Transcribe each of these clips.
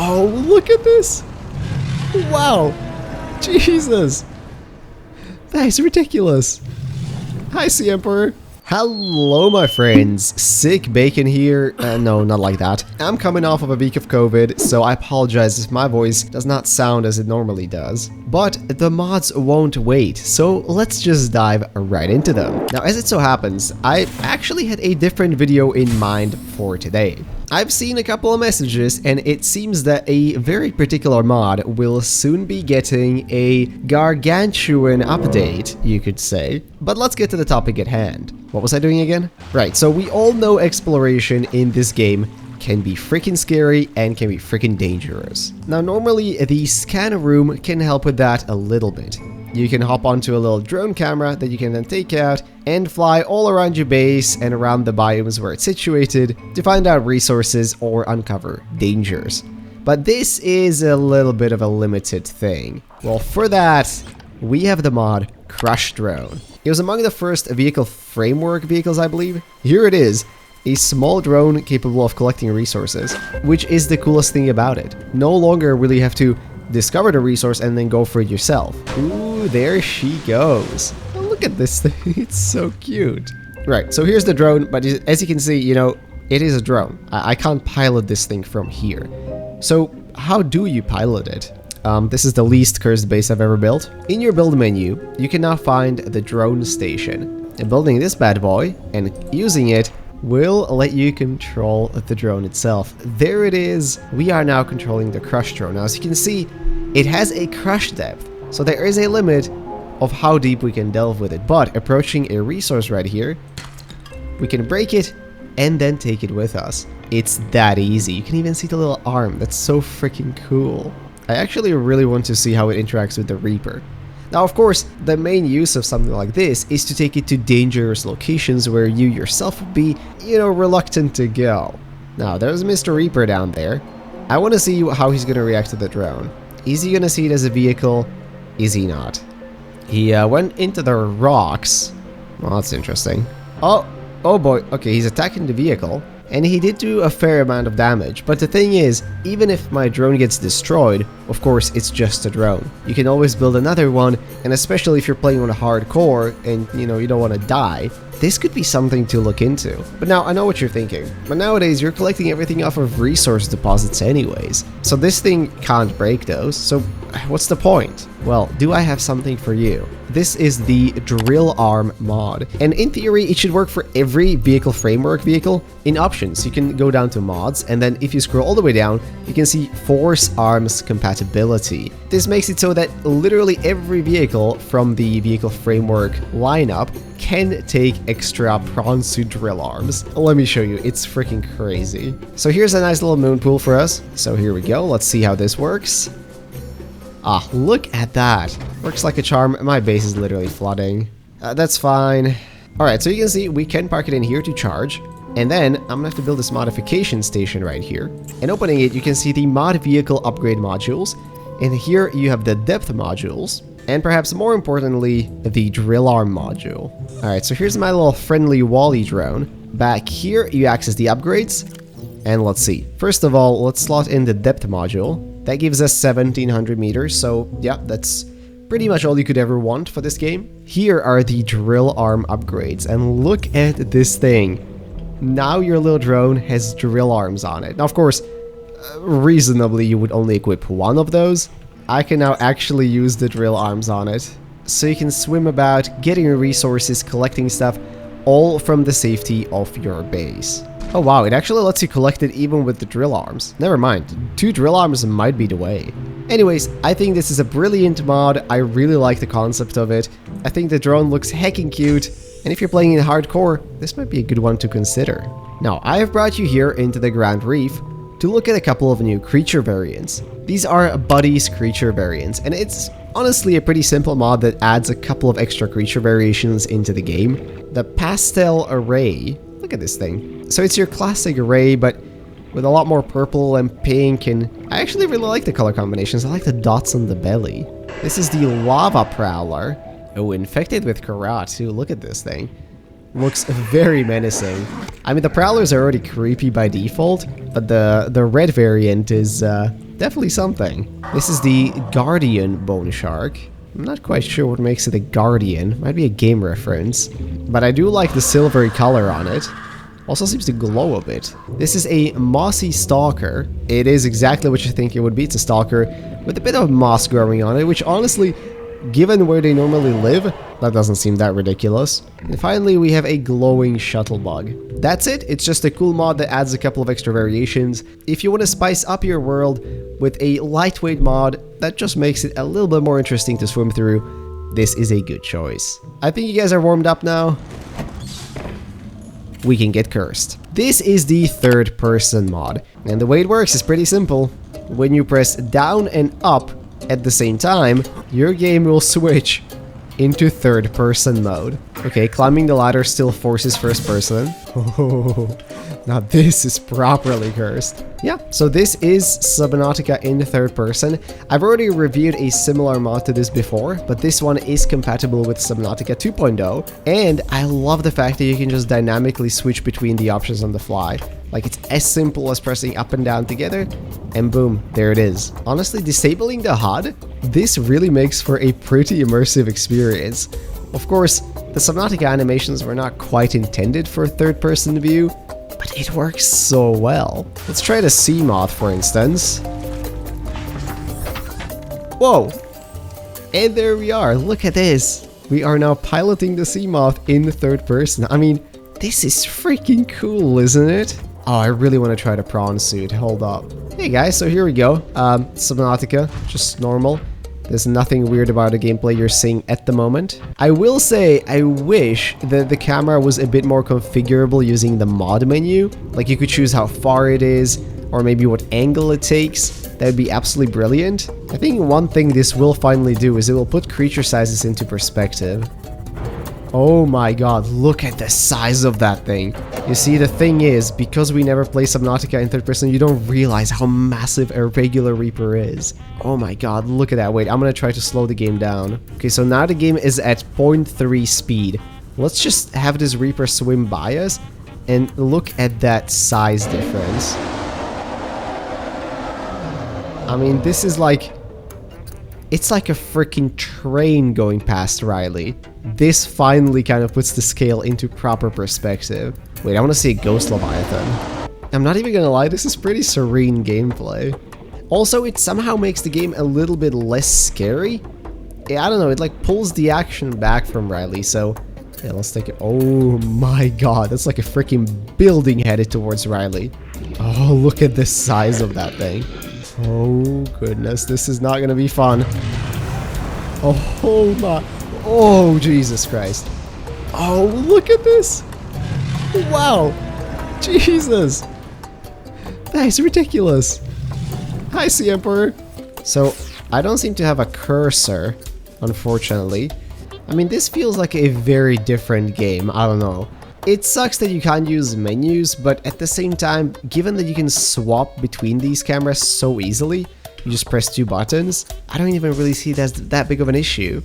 Oh, look at this. Wow. Jesus. That is ridiculous. Hi, Sea Emperor. Hello, my friends. Sick Bacon here. No, not like that. I'm coming off of a week of COVID, so I apologize if my voice does not sound as it normally does. But the mods won't wait, so let's just dive right into them. Now, as it so happens, I actually had a different video in mind for today. I've seen a couple of messages, and it seems that a very particular mod will soon be getting a gargantuan update, you could say. But let's get to the topic at hand. What was I doing again? Right, so we all know exploration in this game can be freaking scary and can be freaking dangerous. Now, normally the scan room can help with that a little bit. You can hop onto a little drone camera that you can then take out and fly all around your base and around the biomes where it's situated to find out resources or uncover dangers. But this is a little bit of a limited thing. Well, for that, we have the mod Crush Drone. It was among the first vehicle framework vehicles, I believe. Here it is. A small drone capable of collecting resources, which is the coolest thing about it. No longer will you have to discover the resource and then go for it yourself. Ooh, there she goes. Oh, look at this thing. It's so cute. Right, so here's the drone, but as you can see, you know, it is a drone. I can't pilot this thing from here. So how do you pilot it? This is the least cursed base I've ever built. In your build menu, you can now find the drone station. And building this bad boy and using it will let you control the drone itself. There it is. We are now controlling the crush drone. Now, as you can see, it has a crush depth, so there is a limit of how deep we can delve with it. But approaching a resource right here, we can break it and then take it with us. It's that easy. You can even see the little arm. That's so freaking cool. I actually really want to see how it interacts with the Reaper. Now, of course, the main use of something like this is to take it to dangerous locations where you yourself would be, you know, reluctant to go. Now, there's Mr. Reaper down there. I want to see how he's going to react to the drone. Is he going to see it as a vehicle? Is he not? He went into the rocks. Well, that's interesting. Oh boy. Okay, he's attacking the vehicle. And he did do a fair amount of damage, but the thing is, even if my drone gets destroyed, of course it's just a drone. You can always build another one, and especially if you're playing on a hardcore and you know you don't want to die, this could be something to look into. But now I know what you're thinking, but nowadays you're collecting everything off of resource deposits anyways, so this thing can't break those, so what's the point? Well, do I have something for you? This is the Drill Arm mod, and in theory it should work for every vehicle framework vehicle. In options, you can go down to mods, and then if you scroll all the way down, you can see Force Arms compatibility. This makes it so that literally every vehicle from the vehicle framework lineup can take extra Pronsu drill arms. Let me show you, it's freaking crazy. So here's a nice little moon pool for us. So here we go, let's see how this works. Ah, look at that. Works like a charm. My base is literally flooding. That's fine. Alright, so you can see we can park it in here to charge. And then I'm gonna have to build this modification station right here. And opening it, you can see the mod vehicle upgrade modules. And here you have the depth modules. And perhaps more importantly, the drill arm module. Alright, so here's my little friendly Wally drone. Back here, you access the upgrades. And let's see. First of all, let's slot in the depth module. That gives us 1700 meters, so yeah, that's pretty much all you could ever want for this game. Here are the drill arm upgrades, and look at this thing. Now your little drone has drill arms on it. Now, of course, reasonably you would only equip one of those. I can now actually use the drill arms on it. So you can swim about, getting resources, collecting stuff, all from the safety of your base. Oh wow, it actually lets you collect it even with the drill arms. Never mind, 2 drill arms might be the way. Anyways, I think this is a brilliant mod. I really like the concept of it. I think the drone looks heckin' cute. And if you're playing in hardcore, this might be a good one to consider. Now, I have brought you here into the Grand Reef to look at a couple of new creature variants. These are Buddy's creature variants, and it's honestly a pretty simple mod that adds a couple of extra creature variations into the game. The Pastel Array, look at this thing. So it's your classic array, but with a lot more purple and pink, and I actually really like the color combinations. I like the dots on the belly. This is the Lava Prowler. Oh, infected with Karat too. Look at this thing. Looks very menacing. I mean, the Prowlers are already creepy by default, but the red variant is definitely something. This is the Guardian bone shark. I'm not quite sure what makes it a Guardian. Might be a game reference. But I do like the silvery color on it. Also seems to glow a bit. This is a mossy stalker. It is exactly what you think it would be. It's a stalker with a bit of moss growing on it, which honestly, given where they normally live, that doesn't seem that ridiculous. And finally, we have a glowing shuttlebug. That's it. It's just a cool mod that adds a couple of extra variations. If you want to spice up your world with a lightweight mod that just makes it a little bit more interesting to swim through, this is a good choice. I think you guys are warmed up now. We can get cursed. This is the third person mod, and the way it works is pretty simple. When you press down and up at the same time, your game will switch into third person mode. Okay, climbing the ladder still forces first person. Oh, now this is properly cursed. Yeah, so this is Subnautica in third person. I've already reviewed a similar mod to this before, but this one is compatible with Subnautica 2.0, and I love the fact that you can just dynamically switch between the options on the fly. Like, it's as simple as pressing up and down together, and boom, there it is. Honestly, disabling the HUD, this really makes for a pretty immersive experience. Of course, the Subnautica animations were not quite intended for third-person view, but it works so well. Let's try the sea moth, for instance. Whoa! And there we are, look at this! We are now piloting the sea moth in third person. I mean, this is freaking cool, isn't it? Oh, I really want to try the prawn suit. Hold up. Hey guys, so here we go. Subnautica, just normal. There's nothing weird about the gameplay you're seeing at the moment. I will say, I wish that the camera was a bit more configurable using the mod menu. Like, you could choose how far it is, or maybe what angle it takes. That would be absolutely brilliant. I think one thing this will finally do is it will put creature sizes into perspective. Oh my god, look at the size of that thing. You see, the thing is, because we never play Subnautica in third person, you don't realize how massive a regular Reaper is. Oh my god, look at that. Wait, I'm gonna try to slow the game down. Okay, so now the game is at 0.3 speed. Let's just have this Reaper swim by us and look at that size difference. I mean, this is like... It's like a freaking train going past Riley. This finally kind of puts the scale into proper perspective. Wait, I want to see a ghost Leviathan. I'm not even gonna lie, this is pretty serene gameplay. Also, it somehow makes the game a little bit less scary. I don't know, it like pulls the action back from Riley, so... Yeah, let's take it. Oh my god, that's like a freaking building headed towards Riley. Oh, look at the size of that thing. Oh goodness, this is not gonna be fun. Oh my... Oh, Jesus Christ. Oh, look at this! Wow! Jesus! That is ridiculous! Hi, Sea Emperor! So, I don't seem to have a cursor, unfortunately. I mean, this feels like a very different game, I don't know. It sucks that you can't use menus, but at the same time, given that you can swap between these cameras so easily, you just press 2 buttons, I don't even really see that's that big of an issue.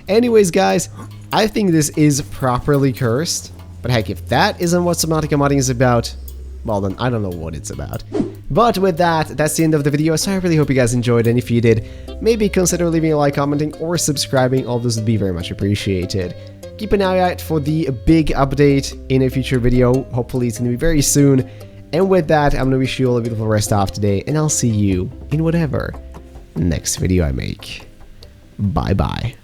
Anyways guys, I think this is properly cursed, but heck, if that isn't what Subnautica modding is about, well then I don't know what it's about. But with that, that's the end of the video, so I really hope you guys enjoyed, and if you did, maybe consider leaving a like, commenting, or subscribing. All those would be very much appreciated. Keep an eye out for the big update in a future video. Hopefully it's going to be very soon. And with that, I'm going to wish you all a beautiful rest of today, and I'll see you in whatever next video I make. Bye bye.